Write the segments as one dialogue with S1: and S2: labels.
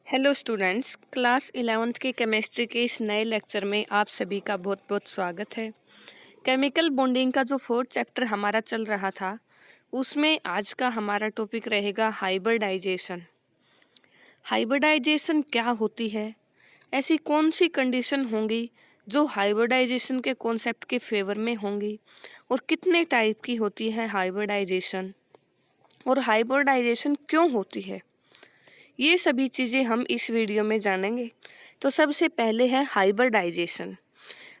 S1: Hello students, class 11th की chemistry के इस नए लेक्चर में आप सभी का बहुत बहुत स्वागत है। केमिकल बॉन्डिंग का जो फोर्थ चैप्टर हमारा चल रहा था उसमें आज का हमारा टॉपिक रहेगा हाइब्रिडाइजेशन। हाइब्रिडाइजेशन क्या होती है, ऐसी कौन सी कंडीशन होंगी जो हाइब्रिडाइजेशन के कॉन्सेप्ट के फेवर में होंगी, और कितने टाइप की होती है हाइब्रिडाइजेशन, और हाइब्रिडाइजेशन क्यों होती है, ये सभी चीज़ें हम इस वीडियो में जानेंगे। तो सबसे पहले है हाइब्रिडाइजेशन।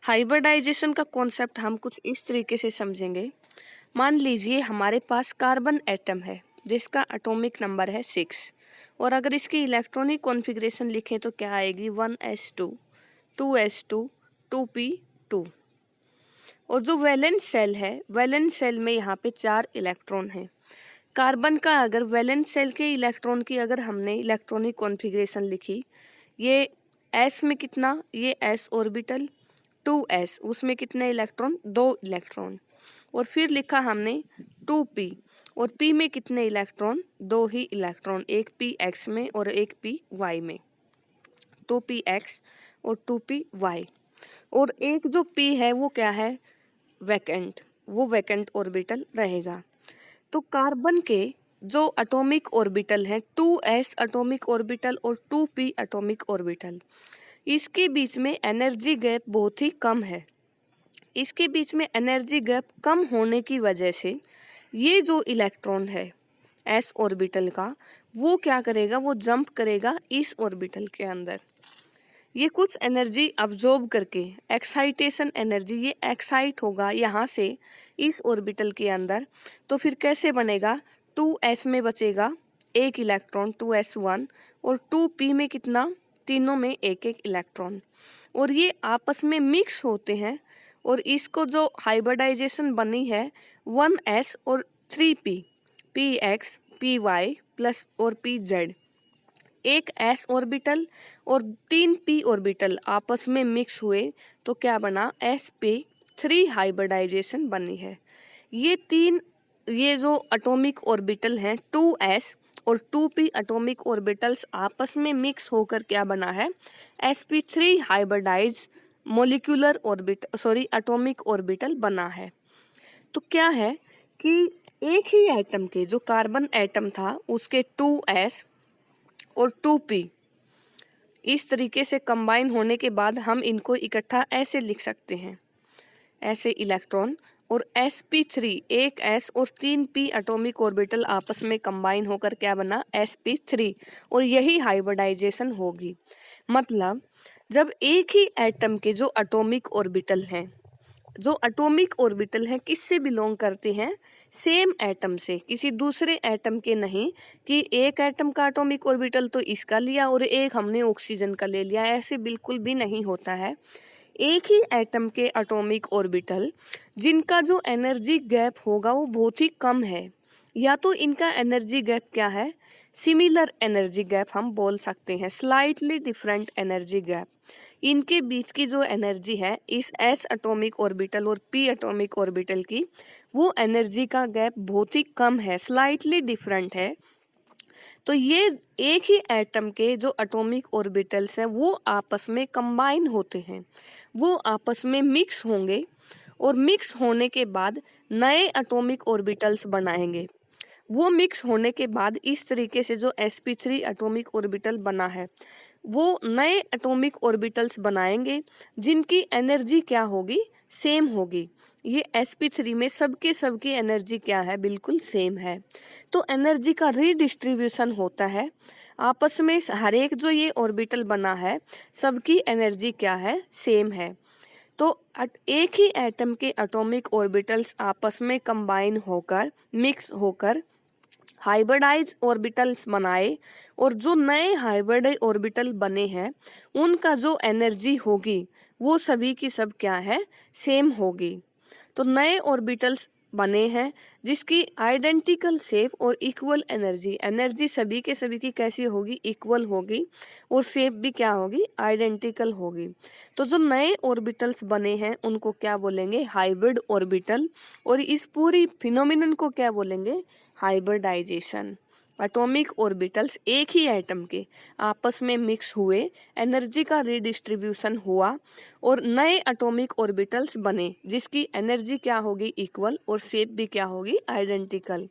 S1: हाइब्रिडाइजेशन का कॉन्सेप्ट हम कुछ इस तरीके से समझेंगे। मान लीजिए हमारे पास कार्बन एटम है जिसका एटॉमिक नंबर है 6, और अगर इसकी इलेक्ट्रॉनिक कॉन्फ़िगरेशन लिखें तो क्या आएगी 1s2 2s2 2p2। और जो वैलेंस सेल है, वैलेंस सेल में यहाँ पे 4 इलेक्ट्रॉन हैं। कार्बन का अगर वैलेंस सेल के इलेक्ट्रॉन की अगर हमने इलेक्ट्रॉनिक कॉन्फ़िगरेशन लिखी, ये s में कितना, ये s ऑर्बिटल 2s, उसमें कितने इलेक्ट्रॉन, 2 इलेक्ट्रॉन। और फिर लिखा हमने 2p, और p में कितने इलेक्ट्रॉन, 2 ही इलेक्ट्रॉन, एक p x में और एक p y में, 2px और 2py। और एक जो p है वो क्या है, वैकेंट, वो वैकेंट ऑर्बिटल रहेगा। तो कार्बन के जो एटॉमिक ऑर्बिटल है 2s एटॉमिक ऑर्बिटल और 2p एटॉमिक ऑर्बिटल, इसके बीच में एनर्जी गैप बहुत ही कम है। इसके बीच में एनर्जी गैप कम होने की वजह से ये जो इलेक्ट्रॉन है s ऑर्बिटल का, वो क्या करेगा, वो जंप करेगा इस ऑर्बिटल के अंदर। ये कुछ एनर्जी अब्जॉर्ब करके, एक्साइटेशन एनर्जी, ये एक्साइट होगा यहाँ से इस ऑर्बिटल के अंदर। तो फिर कैसे बनेगा, 2s में बचेगा एक इलेक्ट्रॉन 2s1, और 2p में कितना, तीनों में एक एक इलेक्ट्रॉन, और ये आपस में मिक्स होते हैं। और इसको जो हाइब्रिडाइजेशन बनी है 1s और 3p, px py प्लस और pz, एक s ऑर्बिटल और 3 p ऑर्बिटल आपस में मिक्स हुए तो क्या बना, sp3 हाइब्रिडाइजेशन बनी है। ये जो एटॉमिक ऑर्बिटल हैं 2s और 2p एटॉमिक ऑर्बिटल्स आपस में मिक्स होकर क्या बना है, sp3 hybridise molecular atomic orbital बना है। तो क्या है कि एक ही एटम के, जो कार्बन एटम था उसके 2s और 2p इस तरीके से कंबाइन होने के बाद हम इनको इकट्ठा ऐसे लिख सकते हैं, ऐसे इलेक्ट्रॉन, और sp3 एक s और 3p एटॉमिक ऑर्बिटल आपस में कंबाइन होकर क्या बना, sp3, और यही हाइब्रिडाइजेशन होगी। मतलब जब एक ही एटम के जो एटॉमिक ऑर्बिटल हैं, जो एटॉमिक ऑर्बिटल हैं किससे बिलोंग करते हैं, सेम एटम से, किसी दूसरे एटम के नहीं, कि एक एटम का एटॉमिक ऑर्बिटल तो इसका लिया और एक हमने ऑक्सीजन का ले लिया, ऐसे बिल्कुल भी नहीं होता है। एक ही एटम के एटॉमिक ऑर्बिटल जिनका जो एनर्जी गैप होगा वो बहुत ही कम है, या तो इनका एनर्जी गैप क्या है, सिमिलर एनर्जी गैप हम बोल सकते हैं, स्लाइटली डिफरेंट एनर्जी गैप। इनके बीच की जो एनर्जी है इस s एटॉमिक ऑर्बिटल और p एटॉमिक ऑर्बिटल की, वो एनर्जी का गैप बहुत ही कम है, स्लाइटली डिफरेंट है। तो ये एक ही एटम के जो एटॉमिक ऑर्बिटल्स हैं वो आपस में कंबाइन होते हैं, वो आपस में मिक्स होंगे, और मिक्स होने के बाद नए एटॉमिक ऑर्बिटल्स बनाएंगे। वो मिक्स होने के बाद इस तरीके से जो sp3 एटॉमिक ऑर्बिटल बना है, वो नए एटॉमिक ऑर्बिटल्स बनाएंगे जिनकी एनर्जी क्या होगी, सेम होगी। ये sp3 में सबकी एनर्जी क्या है, बिल्कुल सेम है। तो एनर्जी का रीडिस्ट्रीब्यूशन होता है आपस में, हर एक जो ये ऑर्बिटल बना है सबकी एनर्जी क्या है, सेम है। तो एक ही एटम के एटॉमिक ऑर्बिटल्स आपस में कंबाइन होकर, मिक्स होकर हाइब्रिडाइज ऑर्बिटल्स बनाए, और जो नए हाइब्रिड ऑर्बिटल बने हैं उनका जो एनर्जी होगी वो सभी की सब क्या है, सेम होगी। तो नए ऑर्बिटल्स बने हैं जिसकी आइडेंटिकल शेप और इक्वल एनर्जी, एनर्जी सभी के सभी की कैसी होगी, इक्वल होगी, और शेप भी क्या होगी, आइडेंटिकल होगी। तो जो नए ऑर्बिटल्स बने हैं उनको क्या बोलेंगे, हाइब्रिड ऑर्बिटल, और इस पूरी फिनोमिनन को क्या बोलेंगे, हाइब्रिडाइजेशन। एटॉमिक ऑर्बिटल्स एक ही एटम के आपस में मिक्स हुए, एनर्जी का रीडिस्ट्रीब्यूशन हुआ और नए एटॉमिक ऑर्बिटल्स बने जिसकी एनर्जी क्या होगी, इक्वल, और शेप भी क्या होगी, आइडेंटिकल।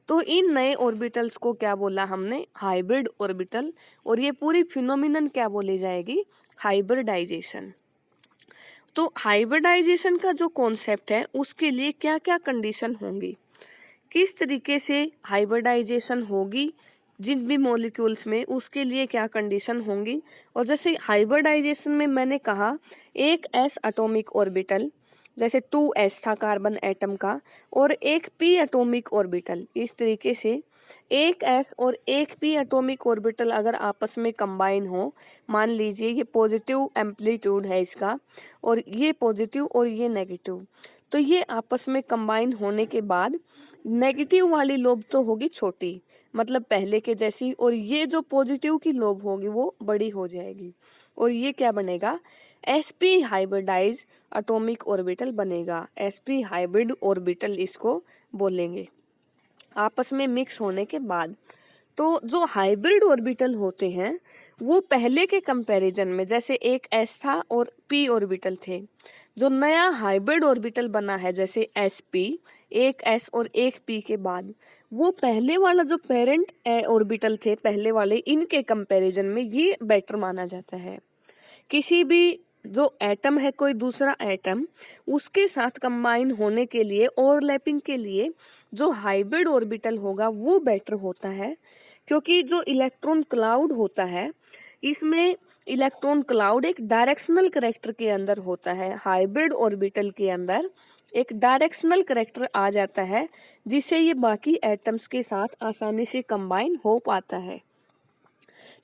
S1: तो इन नए ऑर्बिटल्स को क्या बोला हमने, हाइब्रिड ऑर्बिटल। और ये पूरी फिनोमिनन क्या बोली जाएगी, हाइब्रिडाइजेशन। तो हाइब्रिडाइजेशन का जो कॉन्सेप्ट है उसके लिए क्या क्या कंडीशन होंगी, किस तरीके से हाइब्रिडाइजेशन होगी जिन भी मॉलिक्यूल्स में, उसके लिए क्या कंडीशन होंगी। और जैसे हाइब्रिडाइजेशन में मैंने कहा एक एस एटॉमिक ऑर्बिटल, जैसे 2s था कार्बन एटम का, और एक p एटॉमिक ऑर्बिटल, इस तरीके से एक s और एक p एटॉमिक ऑर्बिटल अगर आपस में कंबाइन हो, मान लीजिए ये पॉजिटिव एम्पलीट्यूड है इसका और ये पॉजिटिव और ये नेगेटिव, तो ये आपस में कंबाइन होने के बाद नेगेटिव वाली लोब तो होगी छोटी, मतलब पहले के जैसी, और ये जो पॉजिटिव की लोब होगी वो बड़ी हो जाएगी, और ये क्या बनेगा, sp हाइब्रिडाइज एटॉमिक ऑर्बिटल बनेगा। sp हाइब्रिड ऑर्बिटल इसको बोलेंगे आपस में मिक्स होने के बाद। तो जो हाइब्रिड ऑर्बिटल होते हैं वो पहले के कंपैरिजन में, जैसे एक s था और p ऑर्बिटल थे, जो नया हाइब्रिड ऑर्बिटल बना है जैसे sp, एक s और एक p के बाद, वो पहले वाला जो पेरेंट ऑर्बिटल थे पहले वाले, इनके कंपैरिजन में ये बेटर माना जाता है। किसी भी जो एटम है, कोई दूसरा एटम, उसके साथ कंबाइन होने के लिए, ओवरलैपिंग के लिए जो हाइब्रिड ऑर्बिटल होगा वो बेटर होता है, क्योंकि जो इलेक्ट्रॉन क्लाउड होता है इसमें इलेक्ट्रॉन क्लाउड एक डायरेक्शनल करैक्टर के अंदर होता है। हाइब्रिड ऑर्बिटल के अंदर एक डायरेक्शनल करैक्टर आ जाता है जिससे ये बाकी एटम्स के साथ आसानी से कंबाइन हो पाता है।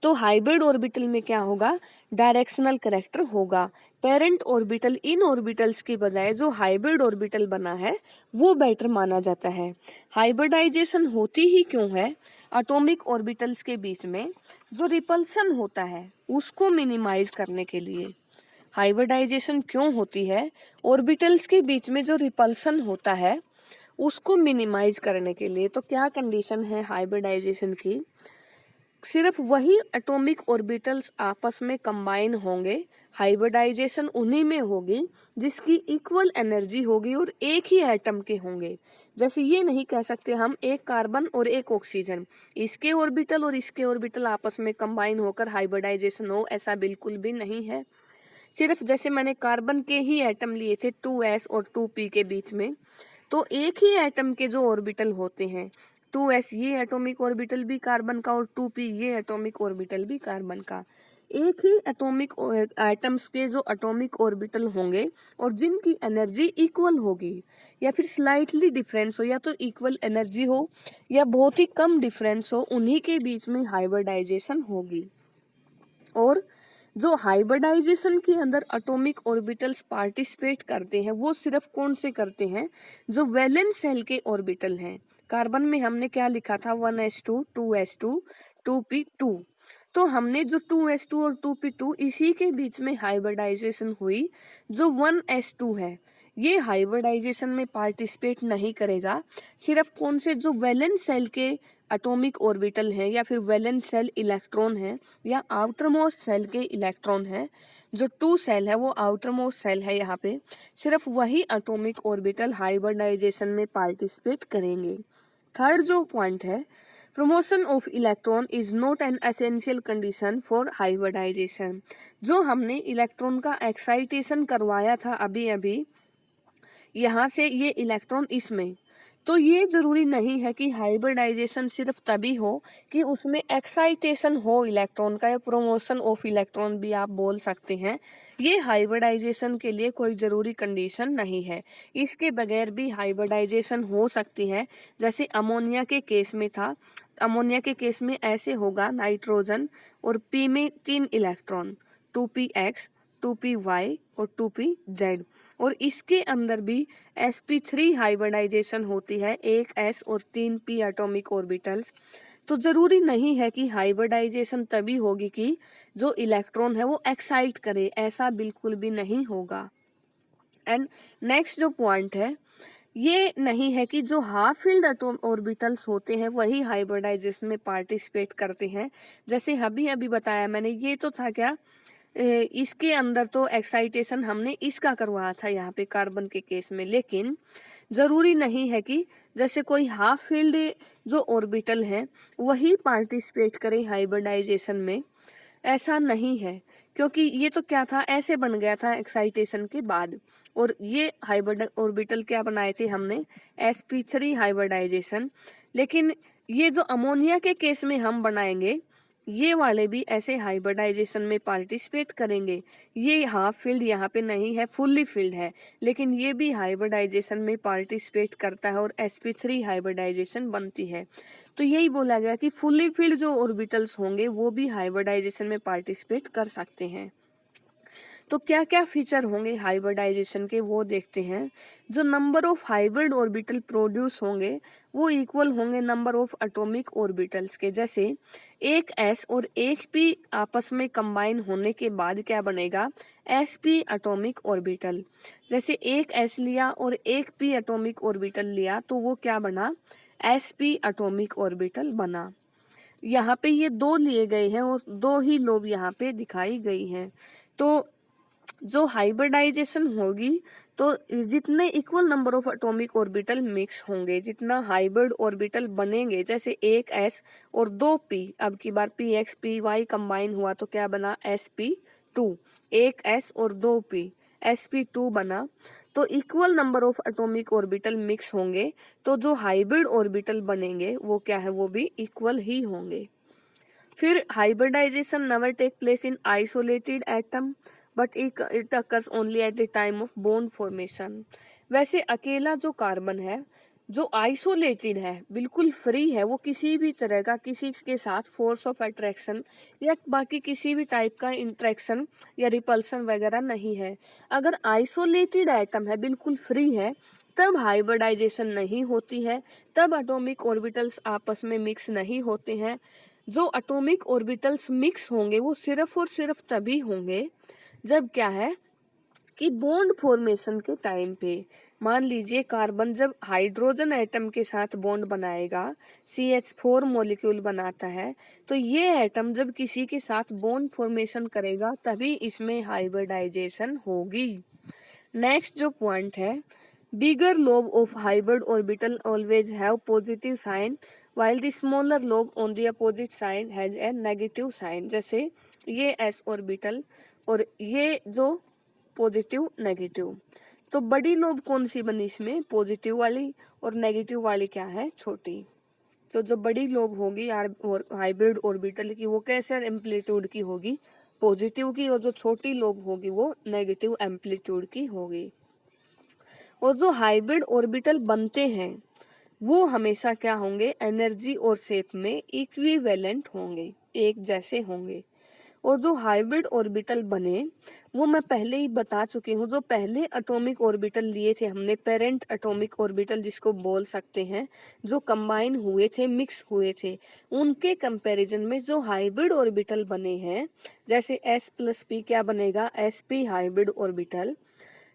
S1: तो हाइब्रिड ऑर्बिटल में क्या होगा, डायरेक्शनल करैक्टर होगा। पेरेंट ऑर्बिटल, इन ऑर्बिटल्स की बजाय जो हाइब्रिड ऑर्बिटल बना है वो बेटर माना जाता है। हाइब्रिडाइजेशन होती ही क्यों है, एटॉमिक ऑर्बिटल्स के बीच में जो रिपल्सन होता है उसको मिनिमाइज करने के लिए। हाइब्रिडाइजेशन क्यों होती है, ऑर्बिटल्स के बीच में जो रिपल्सन होता है उसको मिनिमाइज करने के लिए। तो क्या कंडीशन है हाइब्रिडाइजेशन की, सिर्फ वही एटॉमिक ऑर्बिटल्स आपस में कंबाइन होंगे, हाइब्रिडाइजेशन उन्हीं में होगी जिसकी इक्वल एनर्जी होगी और एक ही एटम के होंगे। जैसे ये नहीं कह सकते हम एक कार्बन और एक ऑक्सीजन, इसके ऑर्बिटल और इसके ऑर्बिटल आपस में कंबाइन होकर हाइब्रिडाइजेशन हो, ऐसा बिल्कुल भी नहीं है। सिर्फ जैसे मैंने कार्बन के ही एटम लिए थे 2s और 2p के बीच में, तो एक ही एटम के जो ऑर्बिटल होते हैं, 2s ये एटॉमिक ऑर्बिटल भी कार्बन का और 2p ये एटॉमिक ऑर्बिटल भी कार्बन का, एक ही एटॉमिक एटम्स के जो एटॉमिक ऑर्बिटल होंगे और जिनकी एनर्जी इक्वल होगी, या फिर स्लाइटली डिफरेंस हो, या तो इक्वल एनर्जी हो या बहुत ही कम डिफरेंस हो, उन्हीं के बीच में हाइब्रिडाइजेशन होगी। और जो हाइब्रिडाइजेशन के अंदर एटॉमिक ऑर्बिटल्स पार्टिसिपेट करते हैं वो सिर्फ कौन से करते हैं, जो वैलेंस शेल के ऑर्बिटल हैं। कार्बन में हमने क्या लिखा था, 1s2 2s2 2p2, तो हमने जो 2s2 और 2p2 इसी के बीच में हाइब्रिडाइजेशन हुई। जो 1s2 है ये हाइब्रिडाइजेशन में पार्टिसिपेट नहीं करेगा, सिर्फ कौन से जो वैलेंस शेल के एटॉमिक ऑर्बिटल हैं या फिर वैलेंस शेल इलेक्ट्रॉन है या आउटर मोस्ट शेल के इलेक्ट्रॉन है, जो 2 शेल है वो आउटर मोस्ट शेल है, यहाँ पे सिर्फ वही एटॉमिक ऑर्बिटल हाइब्रिडाइजेशन में पार्टिसिपेट करेंगे। थर्ड जो पॉइंट है, promotion of electron is not an essential condition for hybridisation. जो हमने इलेक्ट्रॉन का एक्साइटेशन करवाया था अभी अभी, यहाँ से ये इलेक्ट्रॉन इसमें, तो ये जरूरी नहीं है कि हाइब्रिडाइजेशन सिर्फ तभी हो कि उसमें एक्साइटेशन हो इलेक्ट्रॉन का, या प्रोमोशन ऑफ इलेक्ट्रॉन भी आप बोल सकते हैं। ये हाइब्रिडाइजेशन के लिए कोई जरूरी कंडीशन नहीं है, इसके बगैर भी हाइब्रिडाइजेशन हो सकती है। जैसे अमोनिया के केस में था, अमोनिया के केस में ऐसे होगा, नाइट्रोजन और पी में 3 इलेक्ट्रॉन, 2px 2py और 2pz, और इसके अंदर भी sp3 हाइब्रिडाइजेशन होती है, एक s और 3 p एटॉमिक ऑर्बिटल्स। तो जरूरी नहीं है कि हाइब्रिडाइजेशन तभी होगी कि जो इलेक्ट्रॉन है वो एक्साइट करे, ऐसा बिल्कुल भी नहीं होगा। एंड नेक्स्ट जो पॉइंट है, ये नहीं है कि जो हाफ फील्ड एटॉम ऑर्बिटल्स होते हैं वही हाइब्रिडाइजेशन में पार्टिसिपेट करते हैं। जैसे अभी अभी बताया मैंने, ये तो था क्या, इसके अंदर तो एक्साइटेशन हमने इसका करवाया था यहाँ पे कार्बन के केस में, लेकिन जरूरी नहीं है कि जैसे कोई हाफ फील्ड जो ऑर्बिटल है वही पार्टिसिपेट करे हाइब्रिडाइजेशन में, ऐसा नहीं है। क्योंकि ये तो क्या था, ऐसे बन गया था एक्साइटेशन के बाद। और ये हाइब्रिड ऑर्बिटल क्या बनाए थे हमने, sp3 हाइब्रिडाइजेशन। लेकिन ये जो अमोनिया के केस में हम बनाएंगे, ये वाले भी ऐसे हाइब्रिडाइजेशन में पार्टिसिपेट करेंगे। ये हाफ फील्ड यहाँ पे नहीं है, फुल्ली फील्ड है, लेकिन ये भी हाइब्रिडाइजेशन में पार्टिसिपेट करता है और sp3 हाइब्रिडाइजेशन बनती है। तो यही बोला गया कि फुल्ली फील्ड जो ऑर्बिटल्स होंगे वो भी हाइब्रिडाइजेशन में पार्टिसिपेट कर सकते हैं। तो क्या क्या फीचर होंगे हाइब्रिडाइजेशन के वो देखते हैं। जो number of hybrid orbital produce होंगे वो इक्वल होंगे नंबर ऑफ एटॉमिक ऑर्बिटल्स के। जैसे एक s और एक p आपस में कंबाइन होने के बाद क्या बनेगा, sp एटॉमिक ऑर्बिटल। जैसे एक s लिया और एक p एटॉमिक ऑर्बिटल लिया तो वो क्या बना, sp एटॉमिक ऑर्बिटल बना। यहाँ पे ये दो लिए गए हैं और दो ही लोब यहाँ पे दिखाई गई हैं। तो जो हाइब्रिडाइजेशन होगी तो जितने equal number of atomic orbital mix होंगे, जितना हाइब्रिड ऑर्बिटल बनेंगे, जैसे एक s और दो p, अब की बार px py कंबाइन हुआ तो क्या बना, sp2। एक s और दो p, sp2 बना। तो equal number of atomic orbital mix होंगे तो जो हाइब्रिड ऑर्बिटल बनेंगे वो क्या है, वो भी इक्वल ही होंगे। फिर hybridisation never take place in isolated atom but it occurs only at the time of bond formation. वैसे अकेला जो कार्बन है जो आइसोलेटेड है, बिल्कुल फ्री है, वो किसी भी तरह का किसी के साथ फोर्स ऑफ अट्रैक्शन या बाकी किसी भी टाइप का इंट्रैक्शन या रिपल्सन वगैरह नहीं है। अगर आइसोलेटेड एटम है, बिल्कुल फ्री है, तब हाइब्रिडाइजेशन नहीं होती है, तब एटॉमिक ऑर्बिटल्स आपस में मिक्स नहीं होते हैं। जो एटॉमिक ऑर्बिटल्स मिक्स होंगे वो सिर्फ और सिर्फ तभी होंगे जब क्या है कि बॉन्ड फॉर्मेशन के टाइम पे। मान लीजिए कार्बन जब हाइड्रोजन एटम के साथ बॉन्ड बनाएगा, CH4 मॉलिक्यूल बनाता है, तो ये एटम जब किसी के साथ बॉन्ड फॉर्मेशन करेगा तभी इसमें हाइब्रिडाइजेशन होगी। नेक्स्ट जो पॉइंट है, bigger lobe of hybrid orbital always have positive sign while the smaller lobe on the opposite side has a negative sign। जैसे ये s ऑर्बिटल और ये जो पॉजिटिव नेगेटिव, तो बड़ी लोब कौन सी बनी इसमें, पॉजिटिव वाली, और नेगेटिव वाली क्या है, छोटी। तो जो बड़ी लोब होगी हाइब्रिड ऑर्बिटल की वो कैसे एम्पलीट्यूड की होगी, पॉजिटिव की, और जो छोटी लोब होगी वो नेगेटिव एम्पलीट्यूड की होगी। और जो हाइब्रिड ऑर्बिटल बनते हैं वो हमेशा क्या होंगे, एनर्जी और शेप में इक्विवेलेंट होंगे, एक जैसे होंगे। और जो हाइब्रिड ऑर्बिटल बने वो मैं पहले ही बता चुकी हूँ, जो पहले एटॉमिक ऑर्बिटल लिए थे हमने, पेरेंट एटॉमिक ऑर्बिटल जिसको बोल सकते हैं, जो कंबाइन हुए थे, मिक्स हुए थे, उनके कंपैरिजन में जो हाइब्रिड ऑर्बिटल बने हैं, जैसे s+p क्या बनेगा, sp हाइब्रिड ऑर्बिटल,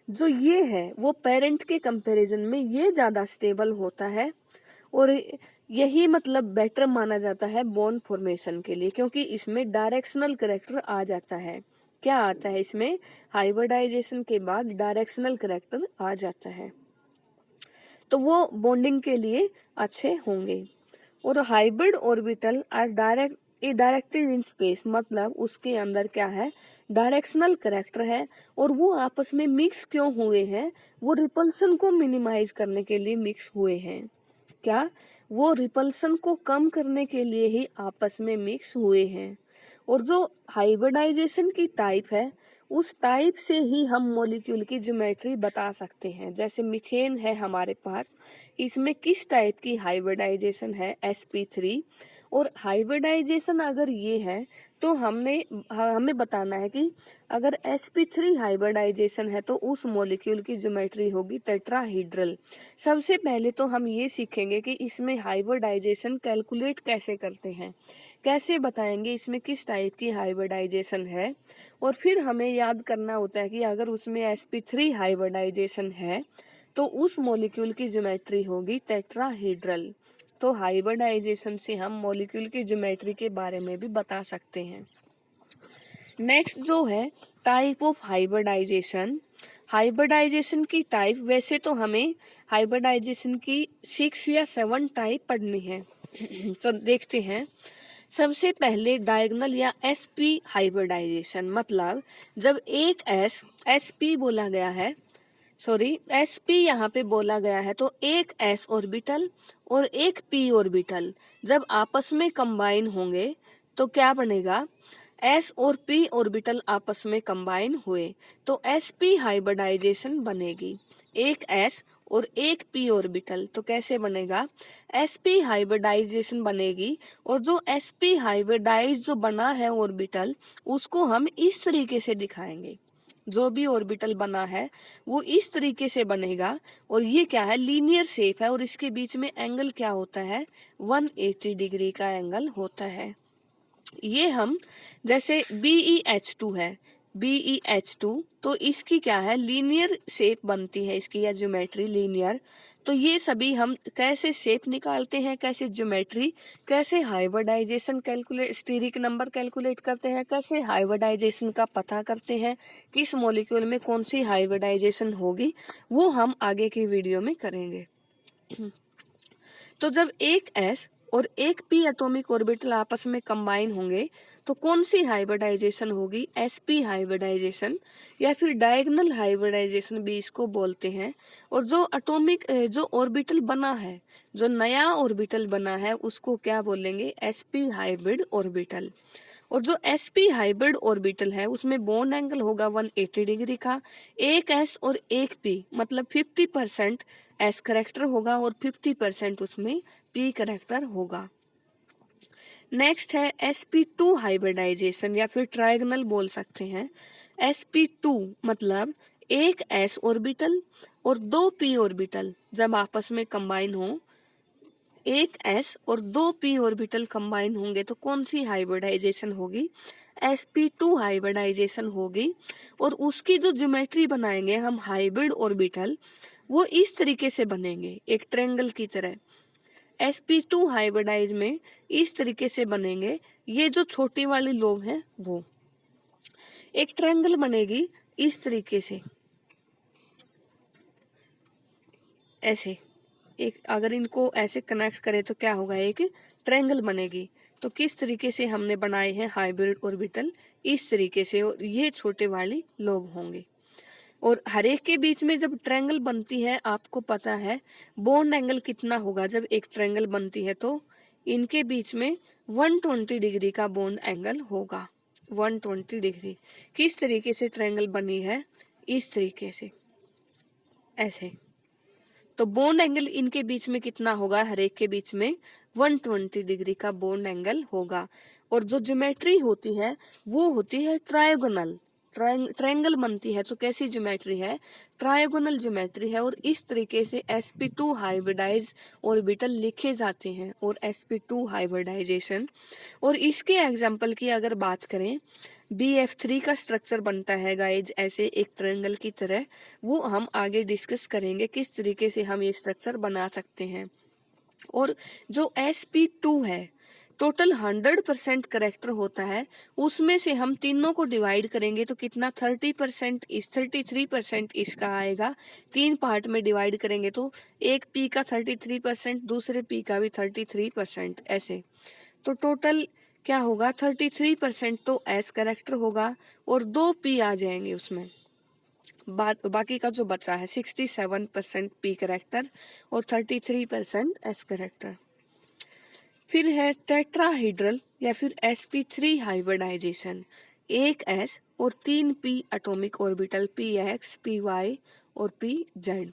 S1: जो ये है वो पेरेंट के कंपैरिजन में ये ज्यादा स्टेबल होता है। और यही मतलब बेटर माना जाता है बॉन्ड फॉर्मेशन के लिए, क्योंकि इसमें डायरेक्शनल कैरेक्टर आ जाता है। क्या आता है इसमें, हाइब्रिडाइजेशन के बाद डायरेक्शनल कैरेक्टर आ जाता है, तो वो बॉन्डिंग के लिए अच्छे होंगे। और hybrid orbital are directed in space, मतलब उसके अंदर क्या है, डायरेक्शनल कैरेक्टर है। और वो आपस में मिक्स क्यों हुए हैं, वो रिपल्सन को मिनिमाइज करने के लिए मिक्स हुए हैं। क्या, वो रिपल्सन को कम करने के लिए ही आपस में मिक्स हुए हैं। और जो हाइब्रिडाइजेशन की टाइप है उस टाइप से ही हम मॉलिक्यूल की ज्योमेट्री बता सकते हैं। जैसे मीथेन है हमारे पास, इसमें किस टाइप की हाइब्रिडाइजेशन है, sp3। और हाइब्रिडाइजेशन अगर ये है तो हमें बताना है कि अगर sp3 हाइब्रिडाइजेशन है तो उस मॉलिक्यूल की ज्योमेट्री होगी टेट्राहीड्रल। सबसे पहले तो हम ये सीखेंगे कि इसमें हाइब्रिडाइजेशन कैलकुलेट कैसे करते हैं, कैसे बताएंगे इसमें किस टाइप की हाइब्रिडाइजेशन है। और फिर हमें याद करना होता है कि अगर उसमें sp3 हाइब्रिडाइजेशन है तो उस मॉलिक्यूल की ज्योमेट्री होगी टेट्राहेड्रल। तो हाइब्रिडाइजेशन से हम मॉलिक्यूल की ज्योमेट्री के बारे में भी बता सकते हैं। नेक्स्ट जो है टाइप ऑफ हाइब्रिडाइजेशन। हाइब्रिडाइजेशन की टाइप, वैसे तो हमें हाइब्रिडाइजेशन की 6 या 7 टाइप पढ़नी है। तो देखते हैं। सबसे पहले डायगोनल या एसपी हाइब्रिडाइजेशन, मतलब जब एक एसपी बोला गया है, सॉरी एसपी यहाँ पे बोला गया है, तो एक एस ऑर्बिटल और एक पी ऑर्बिटल जब आपस में कंबाइन होंगे तो क्या बनेगा, एस और पी ऑर्बिटल आपस में कंबाइन हुए तो एसपी हाइब्रिडाइजेशन बनेगी। एक एस और एक पी ऑर्बिटल, तो कैसे बनेगा, एसपी हाइब्रिडाइजेशन बनेगी। और जो एसपी हाइब्रिडाइज जो बना है ऑर्बिटल, उसको हम इस तरीके से दिखाएंगे। जो भी ऑर्बिटल बना है वो इस तरीके से बनेगा, और ये क्या है, लीनियर शेप है, और इसके बीच में एंगल क्या होता है, 180 डिग्री का एंगल होता है। ये हम, जैसे BeH2 है, BeH2, तो इसकी क्या है, लीनियर शेप बनती है इसकी, या ज्योमेट्री लीनियर। तो ये सभी हम कैसे शेप निकालते हैं, कैसे ज्योमेट्री, कैसे hybridisation calculate, steric number calculate करते हैं, कैसे हाइब्रिडाइजेशन का पता करते हैं, किस मॉलिक्यूल में कौन सी हाइब्रिडाइजेशन होगी, वो हम आगे की वीडियो में करेंगे। तो जब एक एस और एक पी एटॉमिक ऑर्बिटल आपस में कंबाइन होंगे तो कौन सी हाइब्रिडाइजेशन होगी, एसपी हाइब्रिडाइजेशन, या फिर डायगोनल हाइब्रिडाइजेशन भी इसको बोलते हैं। और जो एटॉमिक जो ऑर्बिटल बना है, जो नया ऑर्बिटल बना है, उसको क्या बोलेंगे, एसपी हाइब्रिड ऑर्बिटल। और जो एसपी हाइब्रिड ऑर्बिटल है उसमें बॉन्ड एंगल होगा 180 डिग्री का। एक एस और एक पी, मतलब 50% एस करेक्टर होगा और 50% उसमें पी करेक्टर होगा। नेक्स्ट है sp2 हाइब्रिडाइजेशन, या फिर ट्रायगोनल बोल सकते हैं। sp2 मतलब एक s ऑर्बिटल और दो p ऑर्बिटल जब आपस में कंबाइन हो, एक s और दो p ऑर्बिटल कंबाइन होंगे तो कौन सी हाइब्रिडाइजेशन होगी, sp2 हाइब्रिडाइजेशन होगी। और उसकी जो ज्योमेट्री बनाएंगे हम हाइब्रिड ऑर्बिटल, वो इस तरीके से बनेंगे, एक ट्रायंगल की तरह। sp2 हाइब्रिडाइज में इस तरीके से बनेंगे, ये जो छोटी वाली लोब है वो एक ट्रायंगल बनेगी इस तरीके से, ऐसे एक, अगर इनको ऐसे कनेक्ट करें तो क्या होगा, एक ट्रायंगल बनेगी। तो किस तरीके से हमने बनाए हैं हाइब्रिड ऑर्बिटल, इस तरीके से, और ये छोटे वाली लोब होंगे। और हर एक के बीच में जब ट्रायंगल बनती है, आपको पता है बॉन्ड एंगल कितना होगा, जब एक ट्रायंगल बनती है तो इनके बीच में 120 डिग्री का बॉन्ड एंगल होगा, 120 डिग्री। किस तरीके से ट्रायंगल बनी है, इस तरीके से, ऐसे। तो बॉन्ड एंगल इनके बीच में कितना होगा, हर एक के बीच में 120 डिग्री का बॉन्ड एंगल होगा। और जो ज्योमेट्री होती है वो होती है ट्रायगोनल, ट्रायंगल बनती है तो कैसी ज्योमेट्री है, ट्रायगोनल ज्योमेट्री है। और इस तरीके से sp2 हाइब्रिडाइज ऑर्बिटल लिखे जाते हैं, और sp2 हाइब्रिडाइजेशन। और इसके एग्जाम्पल की अगर बात करें, BF3 का स्ट्रक्चर बनता है गाइज ऐसे एक ट्रायंगल की तरह, वो हम आगे डिस्कस करेंगे किस तरीके से हम ये स्ट्रक्चर बना सकते हैं। और जो sp2 है, टोटल 100% करेक्टर होता है, उसमें से हम तीनों को डिवाइड करेंगे तो कितना, 30% इस 33% इसका आएगा। तीन पार्ट में डिवाइड करेंगे तो एक पी का 33%, दूसरे पी का भी 33%, ऐसे। तो टोटल क्या होगा, 33% तो एस करेक्टर होगा और दो पी आ जाएंगे उसमें। बाकी का जो बचा है 67% पी करेक्टर और 33% एस करेक्टर। फिर है टेट्राहेड्रल या फिर sp3 हाइब्रिडाइजेशन। एक s और तीन p atomic orbital px, py और pz।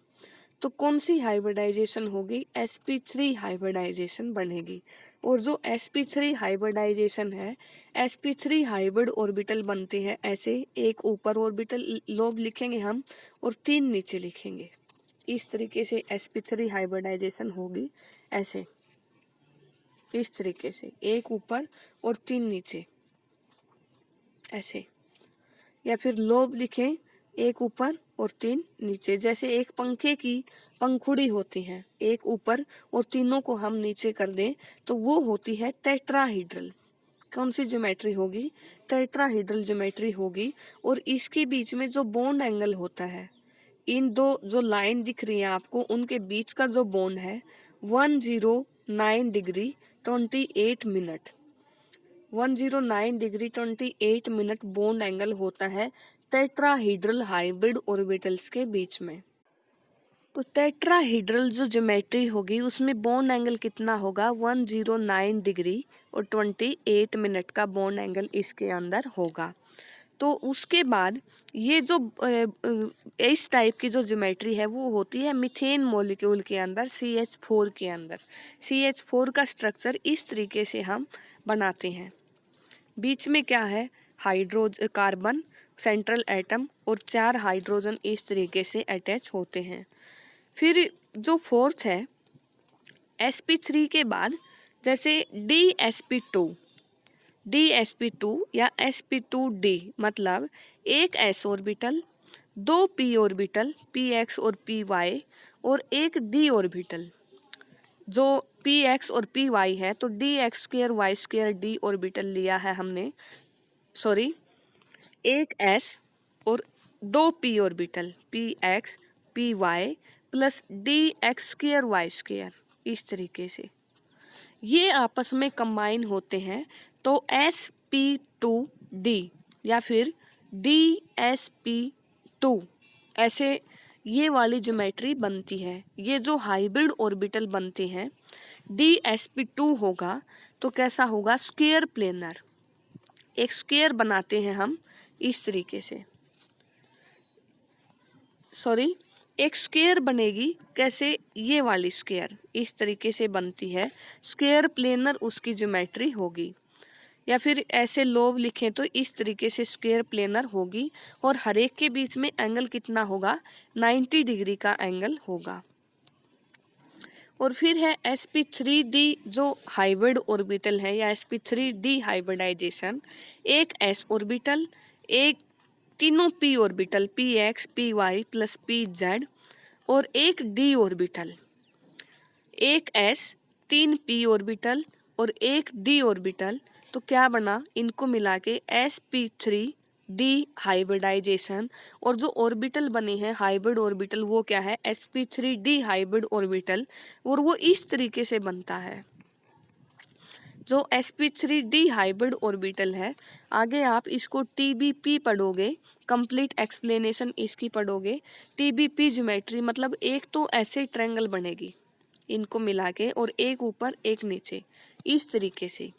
S1: तो कौन सी हाइब्रिडाइजेशन होगी, sp3 हाइब्रिडाइजेशन बनेगी। और जो sp3 हाइब्रिडाइजेशन है, sp3 हाइब्रिड ऑर्बिटल बनते हैं ऐसे, एक ऊपर ऑर्बिटल लोब लिखेंगे हम और तीन नीचे लिखेंगे, इस तरीके से sp3 हाइब्रिडाइजेशन होगी, ऐसे, इस तरीके से, एक ऊपर और तीन नीचे, ऐसे। या फिर लोब लिखें, एक ऊपर और 3 नीचे। जैसे एक पंखे की पंखुड़ी होती है, एक ऊपर और तीनों को हम नीचे कर दें तो वो होती है टेट्राहीड्रल। कौन सी ज्योमेट्री होगी? टेट्राहीड्रल ज्योमेट्री होगी। और इसके बीच में जो बॉन्ड एंगल होता है, इन दो जो लाइन दिख रही है आपको, उनके बीच का जो बॉन्ड है 109 degree 28 minute, 109 degree 28 minute bond angle होता है टेट्राहीड्रल हाइब्रिड ऑर्बिटल्स के बीच में। तो टेट्राहीड्रल जो ज्योमेट्री होगी उसमें बॉन्ड एंगल कितना होगा? 109 डिग्री और 28 मिनट का बॉन्ड एंगल इसके अंदर होगा। तो उसके बाद ये जो इस टाइप की जो ज्योमेट्री है वो होती है मीथेन मॉलिक्यूल के अंदर, CH4 के अंदर। CH4 का स्ट्रक्चर इस तरीके से हम बनाते हैं। बीच में क्या है? कार्बन सेंट्रल एटम और 4 हाइड्रोजन इस तरीके से अटैच होते हैं। फिर जो फोर्थ है sp3 के बाद, जैसे DsP2 या sp2d, मतलब एक s orbital, 2 p orbital px और py और एक d ऑर्बिटल। जो px और py है तो dx2y2d ऑर्बिटल लिया है हमने, सॉरी, एक s और 2 p orbital px py plus dx2y2, इस तरीके से ये आपस में कंबाइन होते हैं तो sp2d या फिर dsp2, ऐसे ये वाली ज्योमेट्री बनती है। ये जो हाइब्रिड ऑर्बिटल बनते हैं, dsp2 होगा तो कैसा होगा? स्क्वायर प्लेनर, एक स्क्वायर बनाते हैं हम इस तरीके से, सॉरी, एक स्क्वायर बनेगी। कैसे? ये वाली स्क्वायर इस तरीके से बनती है, स्क्वायर प्लेनर उसकी ज्योमेट्री होगी। या फिर ऐसे लोब लिखें तो इस तरीके से स्क्वायर प्लेनर होगी। और हर एक के बीच में एंगल कितना होगा? 90 डिग्री का एंगल होगा। और फिर है sp3d जो हाइब्रिड ऑर्बिटल है या sp3d हाइब्रिडाइजेशन, एक s ऑर्बिटल, एक तीनों p orbital px py plus pz और एक d ऑर्बिटल, एक s, 3 p ऑर्बिटल और एक d ऑर्बिटल। तो क्या बना? इनको मिला के sp3d हाइब्रिडाइजेशन। और जो ऑर्बिटल बने हैं हाइब्रिड ऑर्बिटल वो क्या है? sp3d hybrid orbital. और वो इस तरीके से बनता है। जो sp3d हाइब्रिड ऑर्बिटल है, आगे आप इसको tbp पढ़ोगे, कंप्लीट एक्सप्लेनेशन इसकी पढ़ोगे। tbp ज्योमेट्री मतलब एक तो ऐसे ट्रायंगल बनेगी इनको मिला के और एक ऊपर एक नीचे, इस तरीके से।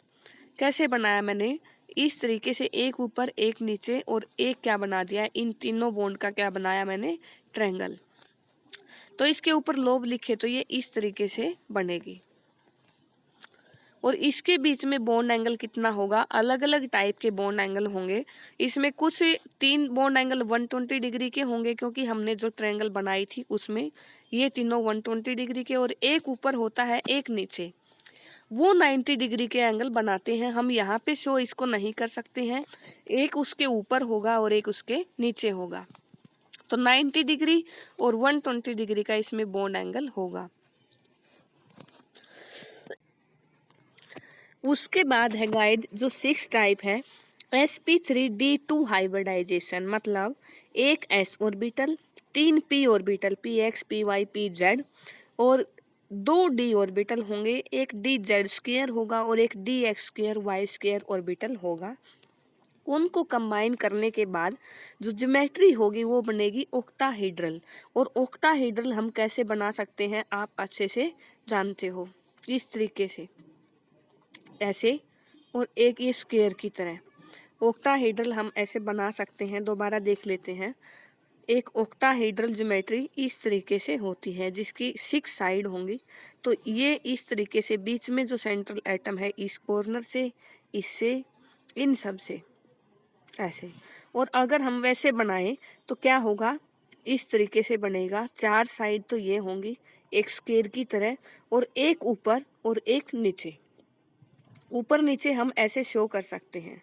S1: कैसे बनाया मैंने? इस तरीके से एक ऊपर एक नीचे और एक क्या बना दिया? इन तीनों बॉन्ड का क्या बनाया मैंने? ट्रायंगल। तो इसके ऊपर लोब लिखे तो ये इस तरीके से बनेगी। और इसके बीच में बॉन्ड एंगल कितना होगा? अलग अलग टाइप के बॉन्ड एंगल होंगे। इसमें कुछ 3 बॉन्ड एंगल 120 डिग्री के होंगे क्योंकि हमने जो ट्रायंगल बनाई थी उसमें ये तीनों 120 डिग्री के, और एक ऊपर होता है एक नीचे, वो 90 डिग्री के एंगल बनाते हैं। हम यहाँ पे शो इसको नहीं कर सकते हैं, एक उसके ऊपर होगा और एक उसके नीचे होगा। तो 90 डिग्री और 120 डिग्री का इसमें बॉन्ड एंगल होगा। उसके बाद है गाइड जो 6 टाइप है sp3d2 हाइब्रिडाइजेशन, मतलब एक s orbital, 3 p orbital px py pz और 2 d ऑर्बिटल होंगे, एक dz2 होगा और एक dx2y2 ऑर्बिटल होगा। उनको कंबाइन करने के बाद जो ज्योमेट्री होगी वो बनेगी ऑक्टाहेड्रल। और ऑक्टाहेड्रल हम कैसे बना सकते हैं आप अच्छे से जानते हो, इस तरीके से, ऐसे, और एक ये स्क्वायर की तरह। ऑक्टाहेड्रल हम ऐसे बना सकते हैं, दोबारा देख लेते हैं। एक ऑक्टाहेड्रल ज्योमेट्री इस तरीके से होती है जिसकी 6 साइड होंगी। तो ये इस तरीके से बीच में जो सेंट्रल एटम है इस कॉर्नर से, इससे, इन सब से ऐसे। और अगर हम वैसे बनाएं तो क्या होगा? इस तरीके से बनेगा। 4 साइड तो ये होंगी एक स्क्वायर की तरह, और एक ऊपर और एक नीचे। ऊपर नीचे हम ऐसे शो कर सकते हैं।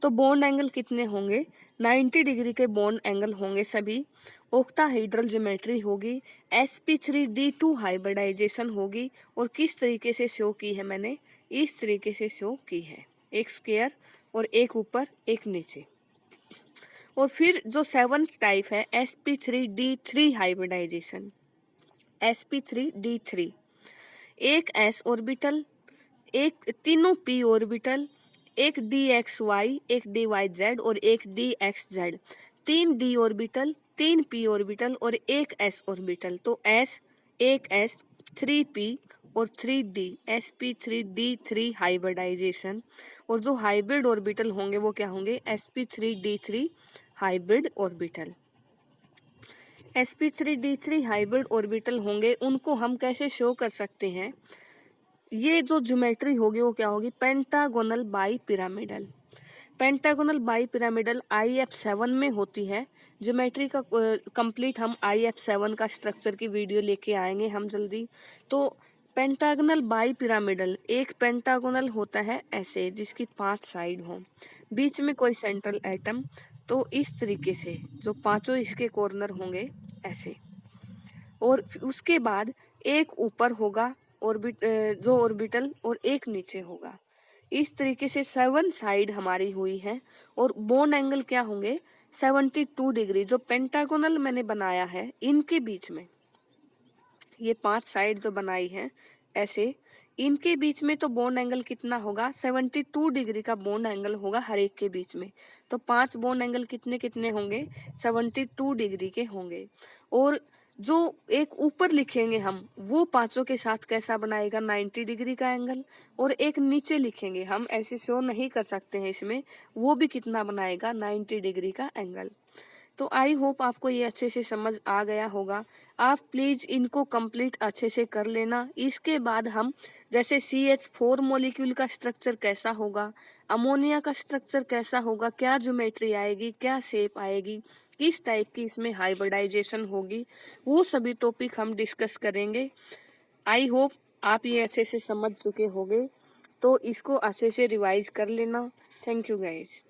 S1: तो बॉन्ड एंगल कितने होंगे? 90 डिग्री के बॉन्ड एंगल होंगे सभी। ऑक्टाहेड्रल ज्योमेट्री होगी, sp3d2 हाइब्रिडाइजेशन होगी। और किस तरीके से शो की है मैंने, इस तरीके से शो की है, एक स्क्वायर और एक ऊपर एक नीचे। और फिर जो 7th टाइप है sp3d3 हाइब्रिडाइजेशन, sp3d3, एक s ऑर्बिटल, एक तीनों p ऑर्बिटल, एक dxy, एक dyz और एक dxz, 3 d orbital, 3 p orbital और एक s ऑर्बिटल। तो s, एक s, 3p और 3d, sp3d3 हाइब्रिडाइजेशन। और जो हाइब्रिड ऑर्बिटल होंगे वो क्या होंगे, sp3d3 hybrid orbital. sp3d3 hybrid orbital होंगे, उनको हम कैसे शो कर सकते हैं, ये जो ज्योमेट्री होगी वो क्या होगी, pentagonal bi pyramidal. Pentagonal bi pyramidal IF7 में होती है। ज्योमेट्री का कंप्लीट हम IF7 का स्ट्रक्चर की वीडियो लेके आएंगे हम जल्दी। तो पेंटागोनल बाई पिरामिडल, एक पेंटागोनल होता है ऐसे जिसकी 5 साइड हो, बीच में कोई सेंट्रल एटम। तो इस तरीके से जो पांचों इसके कॉर्नर होंगे ऐसे, और उसके बाद एक ऊपर होगा जो ऑर्बिटल, और एक नीचे होगा। इस तरीके से 7 साइड हमारी हुई है। और बोन एंगल क्या होंगे, 72 डिग्री। जो पेंटागोनल मैंने बनाया है इनके बीच में, ये 5 साइड जो बनाई है ऐसे, इनके बीच में तो बॉन्ड एंगल कितना होगा, 72 डिग्री का बॉन्ड एंगल होगा हर एक के बीच में। तो 5 बॉन्ड एंगल कितने कितने होंगे, 72 डिग्री के होंगे। और जो एक ऊपर लिखेंगे हम, वो पांचों के साथ कैसा बनाएगा, 90 डिग्री का एंगल। और एक नीचे लिखेंगे हम, ऐसे शो नहीं कर सकते हैं इसमें, वो भी कितना बनाएगा, 90 डिग्री का एंगल। तो आई होप आपको ये अच्छे से समझ आ गया होगा। आप प्लीज इनको कंप्लीट अच्छे से कर लेना। इसके बाद हम जैसे CH4 मॉलिक्यूल का स्ट्रक्चर कैसा होगा, अमोनिया का स्ट्रक्चर कैसा होगा, क्या ज्योमेट्री आएगी, क्या शेप आएगी, किस टाइप की इसमें हाइब्रिडाइजेशन होगी, वो सभी टॉपिक हम डिस्कस करेंगे। आई होप आप ये अच्छे से समझ चुके होंगे, तो इसको अच्छे से रिवाइज कर लेना। Thank you guys.